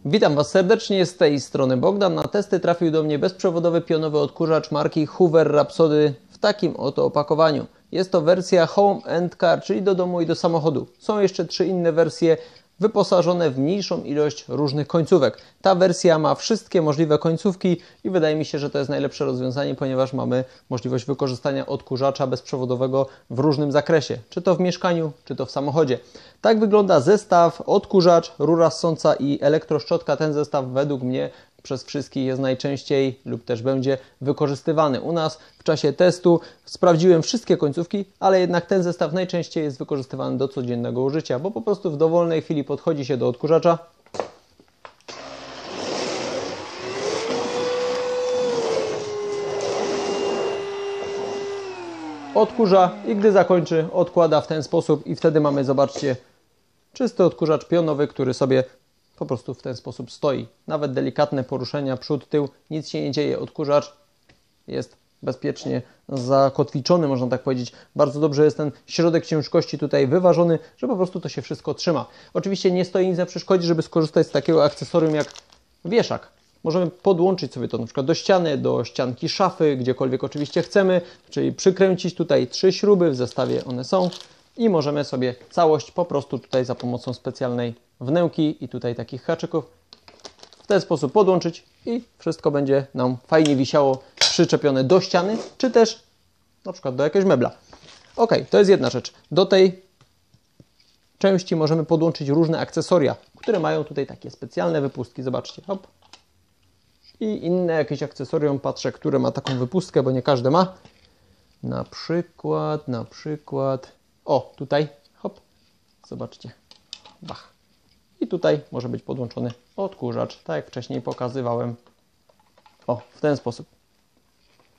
Witam Was serdecznie, z tej strony Bogdan. Na testy trafił do mnie bezprzewodowy pionowy odkurzacz marki Hoover Rhapsody w takim oto opakowaniu. Jest to wersja Home and Car, czyli do domu i do samochodu. Są jeszcze 3 inne wersje wyposażone w mniejszą ilość różnych końcówek. Ta wersja ma wszystkie możliwe końcówki i wydaje mi się, że to jest najlepsze rozwiązanie, ponieważ mamy możliwość wykorzystania odkurzacza bezprzewodowego w różnym zakresie, czy to w mieszkaniu, czy to w samochodzie. Tak wygląda zestaw odkurzacz, rura ssąca i elektroszczotka. Ten zestaw według mnie przez wszystkich jest najczęściej lub też będzie wykorzystywany. U nas w czasie testu sprawdziłem wszystkie końcówki, ale jednak ten zestaw najczęściej jest wykorzystywany do codziennego użycia, bo po prostu w dowolnej chwili podchodzi się do odkurzacza, odkurza i gdy zakończy, odkłada w ten sposób i wtedy mamy, zobaczcie, czysty odkurzacz pionowy, który sobie po prostu w ten sposób stoi. Nawet delikatne poruszenia przód, tył, nic się nie dzieje. Odkurzacz jest bezpiecznie zakotwiczony, można tak powiedzieć. Bardzo dobrze jest ten środek ciężkości tutaj wyważony, że po prostu to się wszystko trzyma. Oczywiście nie stoi nic na przeszkodzie, żeby skorzystać z takiego akcesorium jak wieszak. Możemy podłączyć sobie to na przykład do ściany, do ścianki szafy, gdziekolwiek oczywiście chcemy, czyli przykręcić tutaj 3 śruby, w zestawie one są i możemy sobie całość po prostu tutaj za pomocą specjalnej wnęki i tutaj takich haczyków w ten sposób podłączyć i wszystko będzie nam fajnie wisiało przyczepione do ściany, czy też na przykład do jakiegoś mebla. Ok, to jest jedna rzecz. Do tej części możemy podłączyć różne akcesoria, które mają tutaj takie specjalne wypustki. Zobaczcie, hop. I inne jakieś akcesorium, patrzę, które ma taką wypustkę, bo nie każde ma. Na przykład, o, tutaj, hop, zobaczcie, bach. I tutaj może być podłączony odkurzacz, tak jak wcześniej pokazywałem. O, w ten sposób.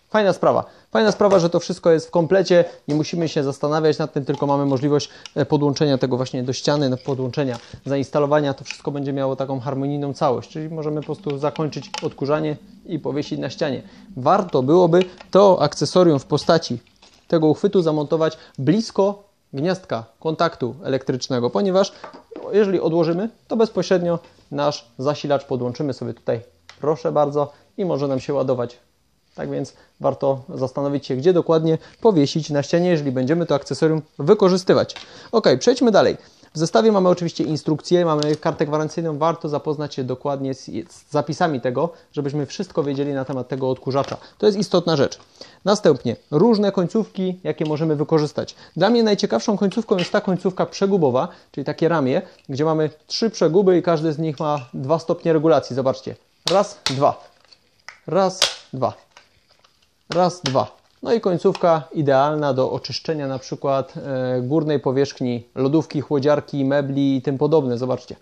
Fajna sprawa, że to wszystko jest w komplecie, nie musimy się zastanawiać nad tym, tylko mamy możliwość podłączenia tego właśnie do ściany, podłączenia, zainstalowania, to wszystko będzie miało taką harmonijną całość, czyli możemy po prostu zakończyć odkurzanie i powiesić na ścianie. Warto byłoby to akcesorium w postaci tego uchwytu zamontować blisko gniazdka kontaktu elektrycznego, ponieważ jeżeli odłożymy, to bezpośrednio nasz zasilacz podłączymy sobie tutaj, proszę bardzo, i może nam się ładować. Tak więc warto zastanowić się, gdzie dokładnie powiesić na ścianie, jeżeli będziemy to akcesorium wykorzystywać. Ok, przejdźmy dalej. W zestawie mamy oczywiście instrukcję, mamy kartę gwarancyjną. Warto zapoznać się dokładnie z zapisami tego, żebyśmy wszystko wiedzieli na temat tego odkurzacza. To jest istotna rzecz. Następnie różne końcówki, jakie możemy wykorzystać. Dla mnie najciekawszą końcówką jest ta końcówka przegubowa, czyli takie ramię, gdzie mamy 3 przeguby i każdy z nich ma 2 stopnie regulacji. Zobaczcie. Raz, dwa. Raz, dwa. Raz, dwa. No i końcówka idealna do oczyszczenia na przykład górnej powierzchni lodówki, chłodziarki, mebli i tym podobne. Zobaczcie.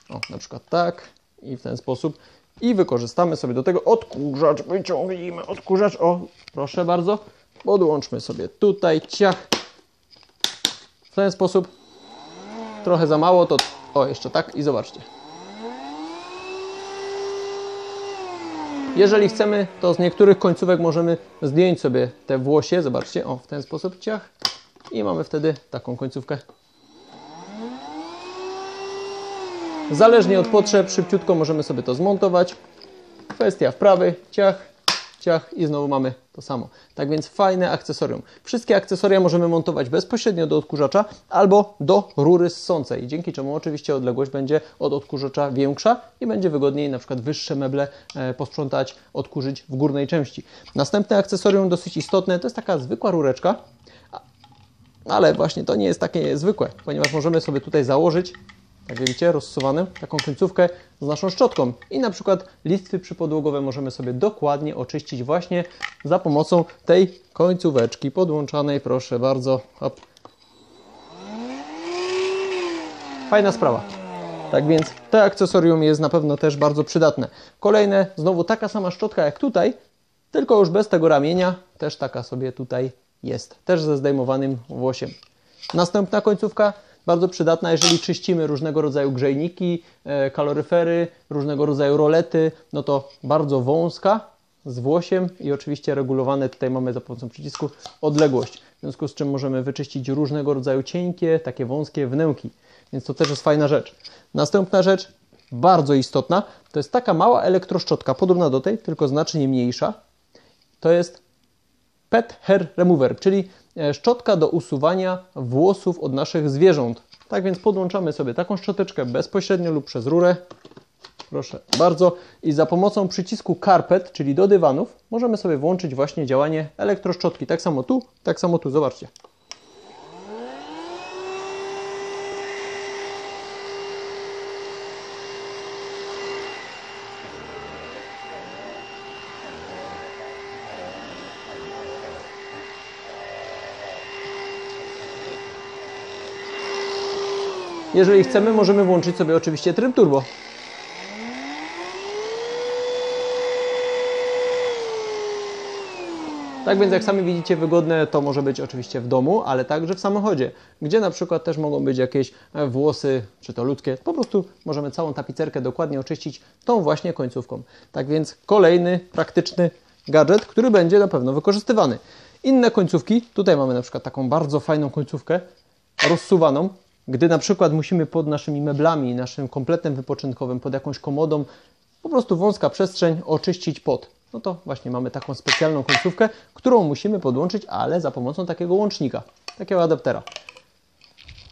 O, na przykład tak i w ten sposób. I wykorzystamy sobie do tego odkurzacz. Wyciągnijmy odkurzacz. O, proszę bardzo. Podłączmy sobie tutaj, ciach. W ten sposób. Trochę za mało, to o, jeszcze tak i zobaczcie. Jeżeli chcemy, to z niektórych końcówek możemy zdjąć sobie te włosie. Zobaczcie, o, w ten sposób, ciach. I mamy wtedy taką końcówkę. Zależnie od potrzeb, szybciutko możemy sobie to zmontować. Kwestia wprawy, ciach, ciach i znowu mamy to samo. Tak więc fajne akcesorium. Wszystkie akcesoria możemy montować bezpośrednio do odkurzacza albo do rury ssącej, dzięki czemu oczywiście odległość będzie od odkurzacza większa i będzie wygodniej na przykład wyższe meble posprzątać, odkurzyć w górnej części. Następne akcesorium dosyć istotne to jest taka zwykła rureczka, ale właśnie to nie jest takie zwykłe, ponieważ możemy sobie tutaj założyć, jak widzicie, rozsuwaną taką końcówkę z naszą szczotką i na przykład listwy przypodłogowe możemy sobie dokładnie oczyścić właśnie za pomocą tej końcóweczki podłączanej, proszę bardzo. Hop. Fajna sprawa. Tak więc to akcesorium jest na pewno też bardzo przydatne. Kolejne, znowu taka sama szczotka jak tutaj, tylko już bez tego ramienia, też taka sobie tutaj jest, też ze zdejmowanym włosiem. Następna końcówka, bardzo przydatna, jeżeli czyścimy różnego rodzaju grzejniki, kaloryfery, różnego rodzaju rolety, no to bardzo wąska, z włosiem i oczywiście regulowane, tutaj mamy za pomocą przycisku, odległość. W związku z czym możemy wyczyścić różnego rodzaju cienkie, takie wąskie wnęki. Więc to też jest fajna rzecz. Następna rzecz, bardzo istotna. To jest taka mała elektroszczotka, podobna do tej, tylko znacznie mniejsza. To jest Pet Hair Remover, czyli szczotka do usuwania włosów od naszych zwierząt. Tak więc podłączamy sobie taką szczoteczkę bezpośrednio lub przez rurę. Proszę bardzo. I za pomocą przycisku Carpet, czyli do dywanów, możemy sobie włączyć właśnie działanie elektroszczotki. Tak samo tu, zobaczcie. Jeżeli chcemy, możemy włączyć sobie oczywiście tryb turbo. Tak więc jak sami widzicie, wygodne to może być oczywiście w domu, ale także w samochodzie, gdzie na przykład też mogą być jakieś włosy, czy to ludzkie. Po prostu możemy całą tapicerkę dokładnie oczyścić tą właśnie końcówką. Tak więc kolejny praktyczny gadżet, który będzie na pewno wykorzystywany. Inne końcówki, tutaj mamy na przykład taką bardzo fajną końcówkę rozsuwaną. Gdy na przykład musimy pod naszymi meblami, naszym kompletem wypoczynkowym, pod jakąś komodą, po prostu wąska przestrzeń, oczyścić pot. No to właśnie mamy taką specjalną końcówkę, którą musimy podłączyć, ale za pomocą takiego łącznika, takiego adaptera.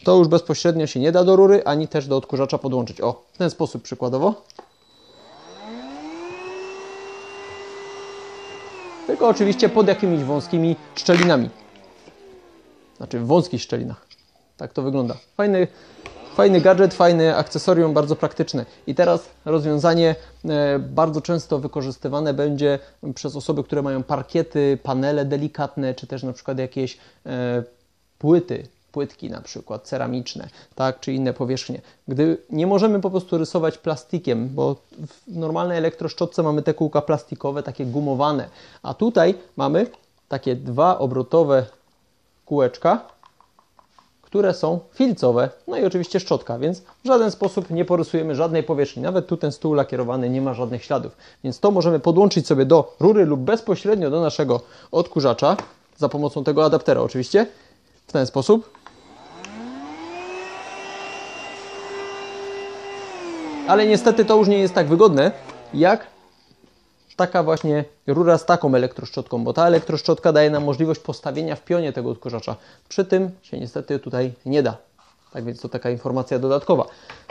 To już bezpośrednio się nie da do rury, ani też do odkurzacza podłączyć. O, w ten sposób przykładowo. Tylko oczywiście pod jakimiś wąskimi szczelinami. Znaczy w wąskich szczelinach. Tak to wygląda. Fajny gadżet, fajne akcesorium, bardzo praktyczne. I teraz rozwiązanie bardzo często wykorzystywane będzie przez osoby, które mają parkiety, panele delikatne, czy też na przykład jakieś płytki na przykład ceramiczne, tak, czy inne powierzchnie. Gdy nie możemy po prostu rysować plastikiem, bo w normalnej elektroszczotce mamy te kółka plastikowe, takie gumowane, a tutaj mamy takie dwa obrotowe kółeczka, które są filcowe, no i oczywiście szczotka, więc w żaden sposób nie porysujemy żadnej powierzchni. Nawet tu ten stół lakierowany nie ma żadnych śladów. Więc to możemy podłączyć sobie do rury lub bezpośrednio do naszego odkurzacza za pomocą tego adaptera oczywiście. W ten sposób. Ale niestety to już nie jest tak wygodne, jak taka właśnie rura z taką elektroszczotką, bo ta elektroszczotka daje nam możliwość postawienia w pionie tego odkurzacza. Przy tym się niestety tutaj nie da. Tak więc to taka informacja dodatkowa.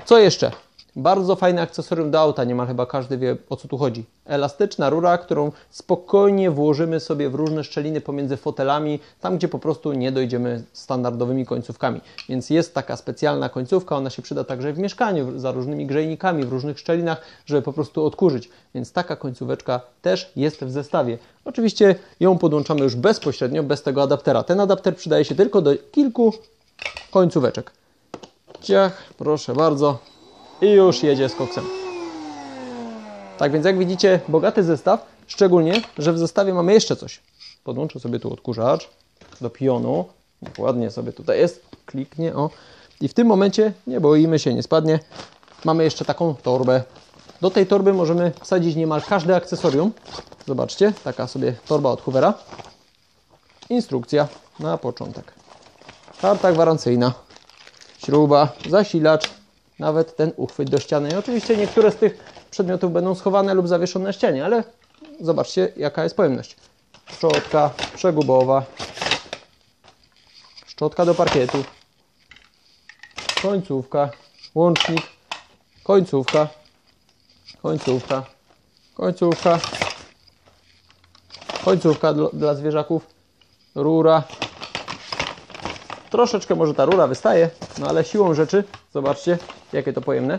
Co jeszcze? Bardzo fajne akcesorium do auta, niemal chyba każdy wie, o co tu chodzi. Elastyczna rura, którą spokojnie włożymy sobie w różne szczeliny pomiędzy fotelami, tam gdzie po prostu nie dojdziemy standardowymi końcówkami. Więc jest taka specjalna końcówka, ona się przyda także w mieszkaniu, za różnymi grzejnikami, w różnych szczelinach, żeby po prostu odkurzyć. Więc taka końcóweczka też jest w zestawie. Oczywiście ją podłączamy już bezpośrednio, bez tego adaptera. Ten adapter przydaje się tylko do kilku końcóweczek. Ciach, proszę bardzo. I już jedzie z koksem. Tak więc jak widzicie, bogaty zestaw, szczególnie, że w zestawie mamy jeszcze coś. Podłączę sobie tu odkurzacz do pionu. Ładnie sobie tutaj jest. Kliknie, o. I w tym momencie, nie boimy się, nie spadnie. Mamy jeszcze taką torbę. Do tej torby możemy wsadzić niemal każde akcesorium. Zobaczcie, taka sobie torba od Hoovera. Instrukcja na początek. Karta gwarancyjna. Śruba, zasilacz. Nawet ten uchwyt do ściany. I oczywiście niektóre z tych przedmiotów będą schowane lub zawieszone na ścianie, ale zobaczcie, jaka jest pojemność. Szczotka przegubowa, szczotka do parkietu, końcówka, łącznik, końcówka, końcówka, końcówka, końcówka dla zwierzaków, rura. Troszeczkę może ta rura wystaje, no ale siłą rzeczy, zobaczcie, jakie to pojemne.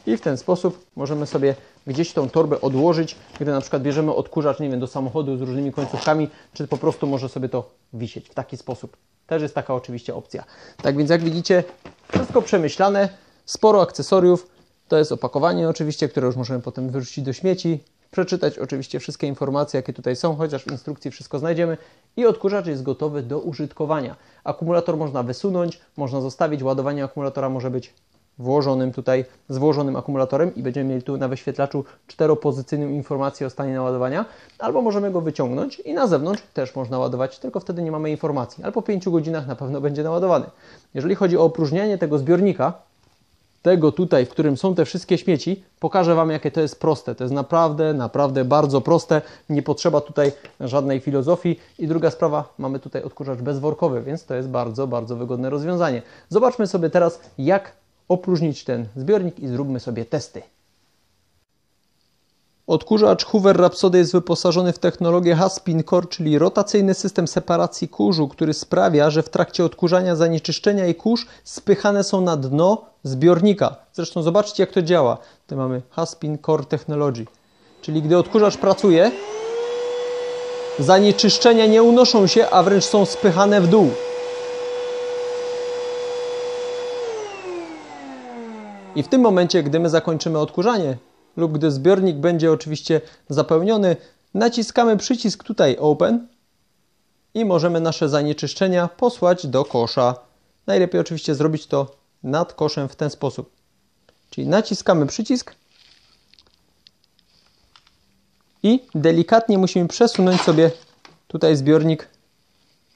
I w ten sposób możemy sobie gdzieś tą torbę odłożyć, gdy na przykład bierzemy odkurzacz, nie wiem, do samochodu z różnymi końcówkami, czy po prostu może sobie to wisieć w taki sposób. Też jest taka oczywiście opcja. Tak więc jak widzicie, wszystko przemyślane, sporo akcesoriów. To jest opakowanie oczywiście, które już możemy potem wyrzucić do śmieci. Przeczytać oczywiście wszystkie informacje, jakie tutaj są, chociaż w instrukcji wszystko znajdziemy. I odkurzacz jest gotowy do użytkowania. Akumulator można wysunąć, można zostawić, ładowanie akumulatora może być włożonym tutaj, z włożonym akumulatorem i będziemy mieli tu na wyświetlaczu 4-pozycyjną informację o stanie naładowania, albo możemy go wyciągnąć i na zewnątrz też można ładować, tylko wtedy nie mamy informacji, ale po 5 godzinach na pewno będzie naładowany. Jeżeli chodzi o opróżnianie tego zbiornika, tego tutaj, w którym są te wszystkie śmieci, pokażę Wam, jakie to jest proste. To jest naprawdę bardzo proste. Nie potrzeba tutaj żadnej filozofii. I druga sprawa, mamy tutaj odkurzacz bezworkowy, więc to jest bardzo wygodne rozwiązanie. Zobaczmy sobie teraz, jak opróżnić ten zbiornik i zróbmy sobie testy. Odkurzacz Hoover Rhapsody jest wyposażony w technologię Haspin Core, czyli rotacyjny system separacji kurzu, który sprawia, że w trakcie odkurzania zanieczyszczenia i kurz spychane są na dno zbiornika. Zresztą zobaczcie, jak to działa. Tu mamy Haspin Core Technology, czyli gdy odkurzacz pracuje, zanieczyszczenia nie unoszą się, a wręcz są spychane w dół. I w tym momencie, gdy my zakończymy odkurzanie, lub gdy zbiornik będzie oczywiście zapełniony, naciskamy przycisk tutaj Open i możemy nasze zanieczyszczenia posłać do kosza. Najlepiej oczywiście zrobić to nad koszem w ten sposób. Czyli naciskamy przycisk i delikatnie musimy przesunąć sobie tutaj zbiornik,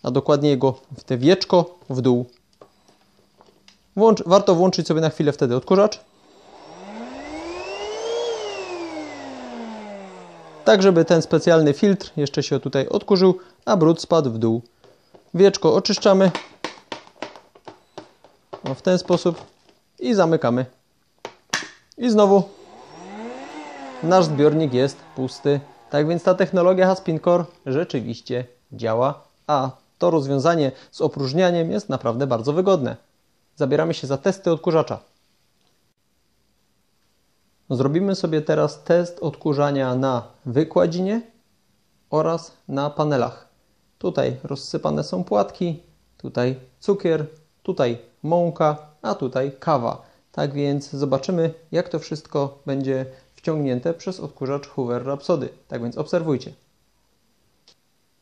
a dokładnie jego w te wieczko w dół. Warto włączyć sobie na chwilę wtedy odkurzacz, tak żeby ten specjalny filtr jeszcze się tutaj odkurzył, a brud spadł w dół. Wieczko oczyszczamy w ten sposób i zamykamy. I znowu nasz zbiornik jest pusty. Tak więc ta technologia Haspin Core rzeczywiście działa, a to rozwiązanie z opróżnianiem jest naprawdę bardzo wygodne. Zabieramy się za testy odkurzacza. Zrobimy sobie teraz test odkurzania na wykładzinie oraz na panelach. Tutaj rozsypane są płatki, tutaj cukier, tutaj mąka, a tutaj kawa. Tak więc zobaczymy, jak to wszystko będzie wciągnięte przez odkurzacz Hoover Rhapsody. Tak więc obserwujcie.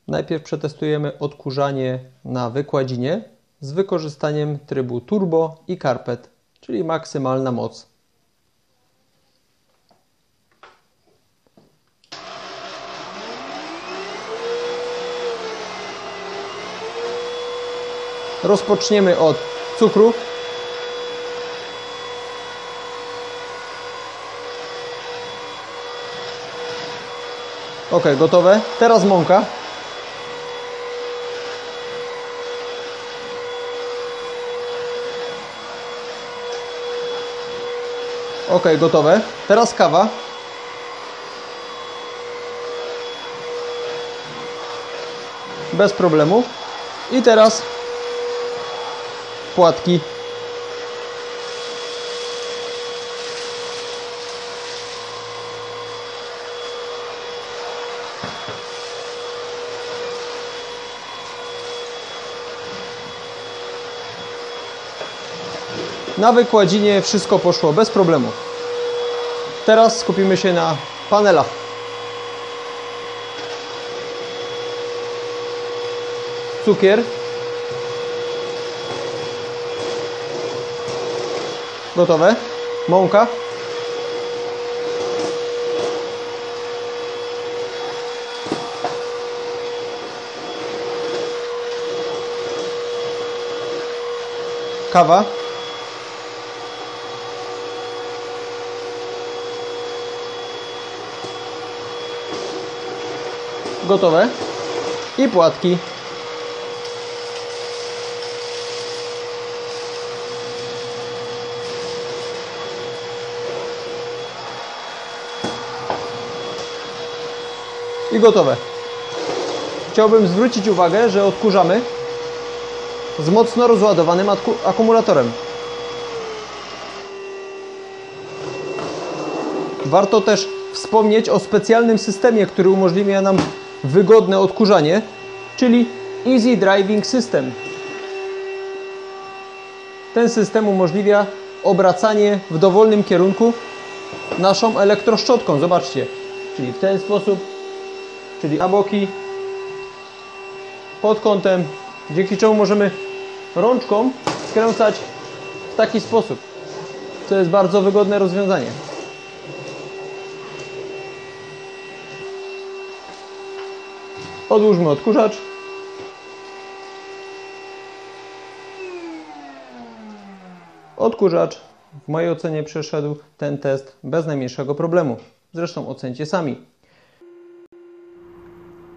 Najpierw przetestujemy odkurzanie na wykładzinie z wykorzystaniem trybu turbo i carpet, czyli maksymalna moc. Rozpoczniemy od cukru. Ok, gotowe. Teraz mąka. Ok, gotowe. Teraz kawa. Bez problemu. I teraz płatki. Na wykładzinie wszystko poszło bez problemu. Teraz skupimy się na panelach. Cukier. Gotowe. Mąka. Kawa. Gotowe. I płatki. I gotowe. Chciałbym zwrócić uwagę, że odkurzamy z mocno rozładowanym akumulatorem. Warto też wspomnieć o specjalnym systemie, który umożliwia nam wygodne odkurzanie, czyli Easy Driving System. Ten system umożliwia obracanie w dowolnym kierunku naszą elektroszczotką. Zobaczcie, czyli w ten sposób, czyli na boki, pod kątem, dzięki czemu możemy rączką skręcać w taki sposób. co jest bardzo wygodne rozwiązanie. Odłóżmy odkurzacz. Odkurzacz w mojej ocenie przeszedł ten test bez najmniejszego problemu. Zresztą ocencie sami.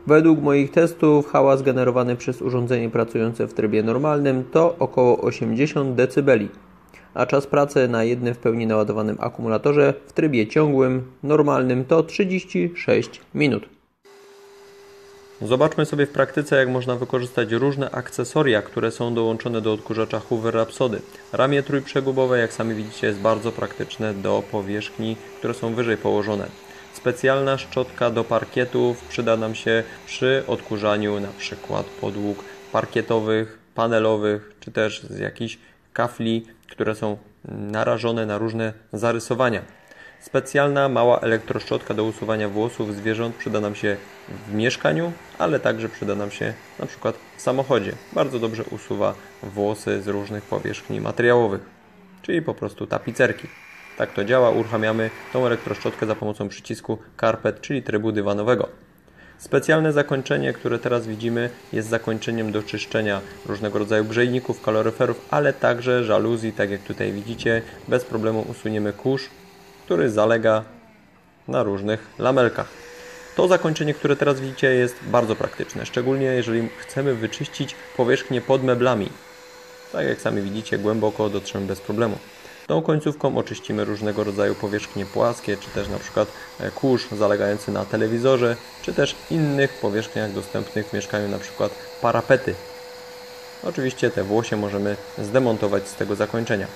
Według moich testów hałas generowany przez urządzenie pracujące w trybie normalnym to około 80 dB, a czas pracy na jednym w pełni naładowanym akumulatorze w trybie ciągłym, normalnym to 36 minut. Zobaczmy sobie w praktyce, jak można wykorzystać różne akcesoria, które są dołączone do odkurzacza Hoover Rhapsody. Ramię trójprzegubowe, jak sami widzicie, jest bardzo praktyczne do powierzchni, które są wyżej położone. Specjalna szczotka do parkietów przyda nam się przy odkurzaniu np. podłóg parkietowych, panelowych, czy też z jakichś kafli, które są narażone na różne zarysowania. Specjalna mała elektroszczotka do usuwania włosów zwierząt przyda nam się w mieszkaniu, ale także przyda nam się na przykład w samochodzie. Bardzo dobrze usuwa włosy z różnych powierzchni materiałowych, czyli po prostu tapicerki. Tak to działa, uruchamiamy tą elektroszczotkę za pomocą przycisku Carpet, czyli trybu dywanowego. Specjalne zakończenie, które teraz widzimy, jest zakończeniem do czyszczenia różnego rodzaju grzejników, kaloryferów, ale także żaluzji, tak jak tutaj widzicie. Bez problemu usuniemy kurz, który zalega na różnych lamelkach. To zakończenie, które teraz widzicie, jest bardzo praktyczne, szczególnie jeżeli chcemy wyczyścić powierzchnię pod meblami. Tak jak sami widzicie, głęboko dotrzemy bez problemu. Tą końcówką oczyścimy różnego rodzaju powierzchnie płaskie, czy też na przykład kurz zalegający na telewizorze, czy też innych powierzchniach dostępnych w mieszkaniu, na przykład parapety. Oczywiście te włosie możemy zdemontować z tego zakończenia.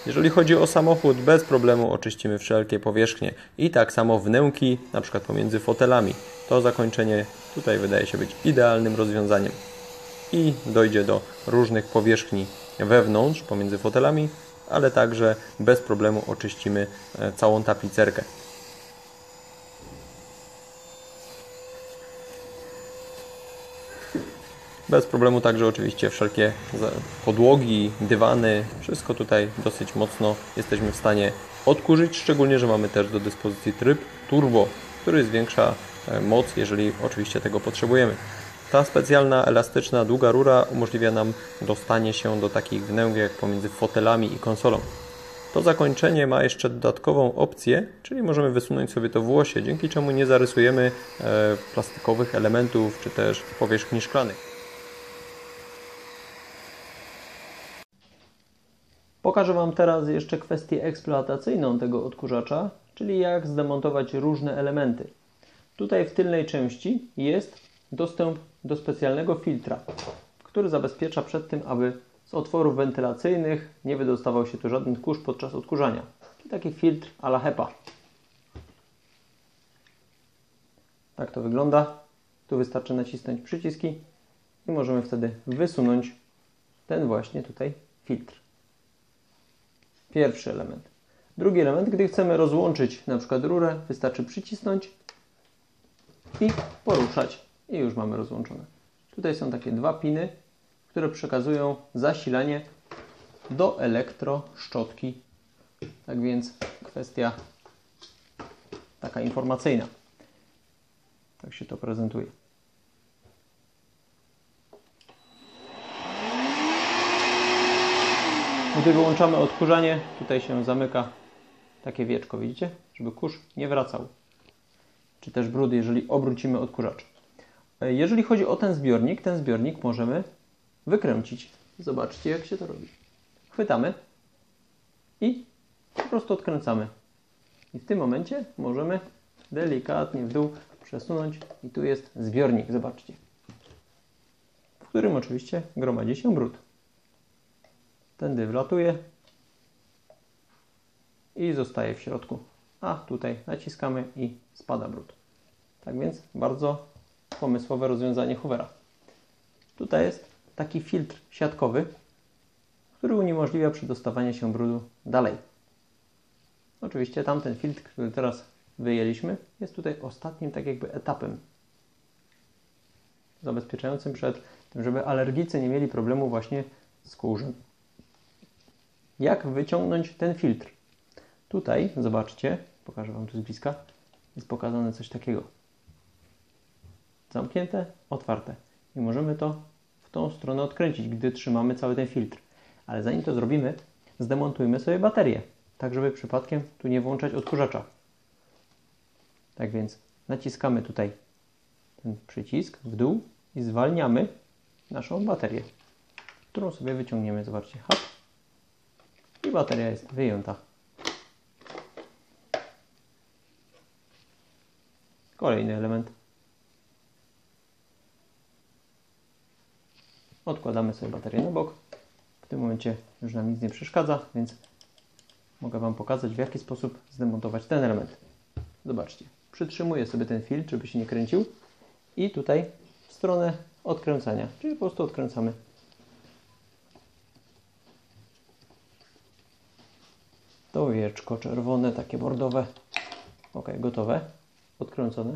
Jeżeli chodzi o samochód, bez problemu oczyścimy wszelkie powierzchnie i tak samo wnęki, na przykład pomiędzy fotelami. To zakończenie tutaj wydaje się być idealnym rozwiązaniem. I dojdzie do różnych powierzchni wewnątrz, pomiędzy fotelami, ale także bez problemu oczyścimy całą tapicerkę. Bez problemu także oczywiście wszelkie podłogi, dywany, wszystko tutaj dosyć mocno jesteśmy w stanie odkurzyć, szczególnie, że mamy też do dyspozycji tryb turbo, który zwiększa moc, jeżeli oczywiście tego potrzebujemy. Ta specjalna, elastyczna, długa rura umożliwia nam dostanie się do takich wnęk jak pomiędzy fotelami i konsolą. To zakończenie ma jeszcze dodatkową opcję, czyli możemy wysunąć sobie to włosie, dzięki czemu nie zarysujemy plastikowych elementów czy też powierzchni szklanych. Pokażę Wam teraz jeszcze kwestię eksploatacyjną tego odkurzacza, czyli jak zdemontować różne elementy. Tutaj w tylnej części jest dostęp do specjalnego filtra, który zabezpiecza przed tym, aby z otworów wentylacyjnych nie wydostawał się tu żaden kurz podczas odkurzania. Czyli taki filtr a la HEPA. Tak to wygląda. Tu wystarczy nacisnąć przyciski i możemy wtedy wysunąć ten właśnie tutaj filtr. Pierwszy element. Drugi element, gdy chcemy rozłączyć na przykład rurę, wystarczy przycisnąć i poruszać i już mamy rozłączone. Tutaj są takie dwa piny, które przekazują zasilanie do elektroszczotki. Tak więc kwestia taka informacyjna. Tak się to prezentuje. Gdy wyłączamy odkurzanie, tutaj się zamyka takie wieczko, widzicie? Żeby kurz nie wracał. Czy też brud, jeżeli obrócimy odkurzacz. Jeżeli chodzi o ten zbiornik możemy wykręcić. Zobaczcie, jak się to robi. Chwytamy i po prostu odkręcamy. I w tym momencie możemy delikatnie w dół przesunąć i tu jest zbiornik, zobaczcie. W którym oczywiście gromadzi się brud. Tędy wlatuje i zostaje w środku. A tutaj naciskamy i spada brud. Tak więc bardzo pomysłowe rozwiązanie Hoovera. Tutaj jest taki filtr siatkowy, który uniemożliwia przedostawanie się brudu dalej. Oczywiście tamten filtr, który teraz wyjęliśmy, jest tutaj ostatnim tak jakby etapem zabezpieczającym przed tym, żeby alergicy nie mieli problemu właśnie z kurzem. jak wyciągnąć ten filtr. Tutaj, zobaczcie, pokażę Wam tu z bliska, jest pokazane coś takiego. Zamknięte, otwarte. I możemy to w tą stronę odkręcić, gdy trzymamy cały ten filtr. Ale zanim to zrobimy, zdemontujmy sobie baterię, tak żeby przypadkiem tu nie włączać odkurzacza. Tak więc naciskamy tutaj ten przycisk w dół i zwalniamy naszą baterię, którą sobie wyciągniemy. Zobaczcie, hop. I bateria jest wyjęta. Kolejny element. Odkładamy sobie baterię na bok. W tym momencie już nam nic nie przeszkadza, więc mogę Wam pokazać, w jaki sposób zdemontować ten element. Zobaczcie, przytrzymuję sobie ten filtr, żeby się nie kręcił i tutaj w stronę odkręcania, czyli po prostu odkręcamy. To wieczko czerwone, takie bordowe. Ok, gotowe, odkręcone.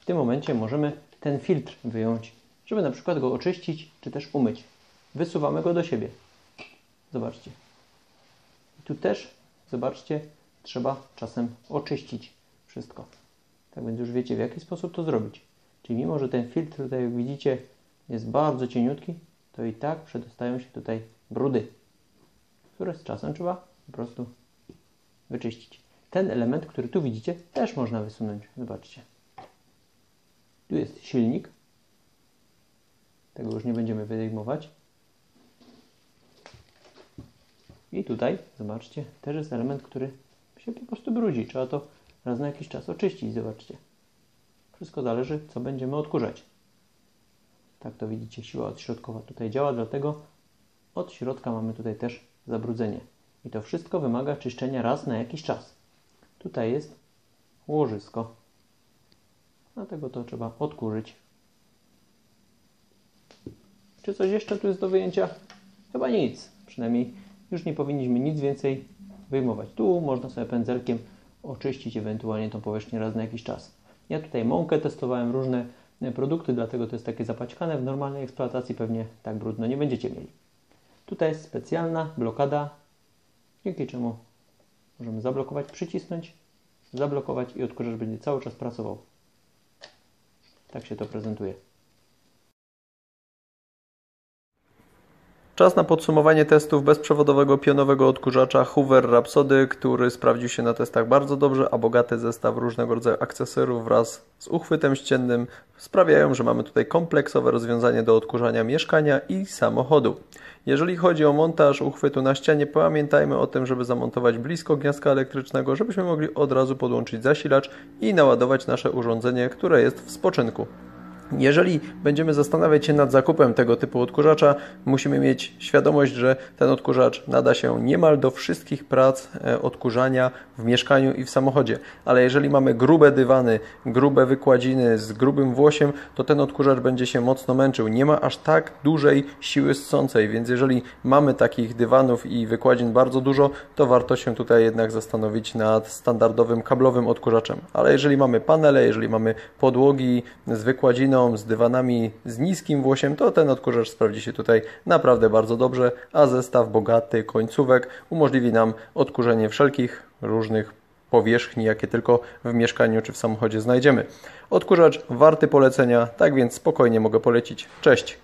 W tym momencie możemy ten filtr wyjąć, żeby na przykład go oczyścić, czy też umyć. Wysuwamy go do siebie. Zobaczcie. I tu też, zobaczcie, trzeba czasem oczyścić wszystko. Tak więc już wiecie, w jaki sposób to zrobić. Czyli mimo, że ten filtr tutaj, jak widzicie, jest bardzo cieniutki, to i tak przedostają się tutaj brudy, które z czasem trzeba po prostu wyczyścić. Ten element, który tu widzicie, też można wysunąć. Zobaczcie. Tu jest silnik. Tego już nie będziemy wyjmować. I tutaj, zobaczcie, też jest element, który się po prostu brudzi. Trzeba to raz na jakiś czas oczyścić. Zobaczcie. Wszystko zależy, co będziemy odkurzać. Tak to widzicie, siła odśrodkowa tutaj działa, dlatego od środka mamy tutaj też zabrudzenie. I to wszystko wymaga czyszczenia raz na jakiś czas. Tutaj jest łożysko. Dlatego to trzeba odkurzyć. Czy coś jeszcze tu jest do wyjęcia? Chyba nic. Przynajmniej już nie powinniśmy nic więcej wyjmować. Tu można sobie pędzelkiem oczyścić ewentualnie tą powierzchnię raz na jakiś czas. Ja tutaj mąkę testowałem, różne produkty, dlatego to jest takie zapaćkane. W normalnej eksploatacji pewnie tak brudno nie będziecie mieli. Tutaj jest specjalna blokada, dzięki czemu możemy zablokować, przycisnąć, zablokować i odkurzacz będzie cały czas pracował. Tak się to prezentuje. Czas na podsumowanie testów bezprzewodowego pionowego odkurzacza Hoover Rhapsody, który sprawdził się na testach bardzo dobrze, a bogaty zestaw różnego rodzaju akcesorów wraz z uchwytem ściennym sprawiają, że mamy tutaj kompleksowe rozwiązanie do odkurzania mieszkania i samochodu. Jeżeli chodzi o montaż uchwytu na ścianie, pamiętajmy o tym, żeby zamontować blisko gniazdka elektrycznego, żebyśmy mogli od razu podłączyć zasilacz i naładować nasze urządzenie, które jest w spoczynku. Jeżeli będziemy zastanawiać się nad zakupem tego typu odkurzacza, musimy mieć świadomość, że ten odkurzacz nada się niemal do wszystkich prac odkurzania w mieszkaniu i w samochodzie. Ale jeżeli mamy grube dywany, grube wykładziny z grubym włosiem, to ten odkurzacz będzie się mocno męczył. Nie ma aż tak dużej siły ssącej, więc jeżeli mamy takich dywanów i wykładzin bardzo dużo, to warto się tutaj jednak zastanowić nad standardowym kablowym odkurzaczem. Ale jeżeli mamy panele, jeżeli mamy podłogi z wykładziną, z dywanami z niskim włosiem, to ten odkurzacz sprawdzi się tutaj naprawdę bardzo dobrze, a zestaw bogaty końcówek umożliwi nam odkurzenie wszelkich różnych powierzchni, jakie tylko w mieszkaniu czy w samochodzie znajdziemy. Odkurzacz warty polecenia, tak więc spokojnie mogę polecić. Cześć!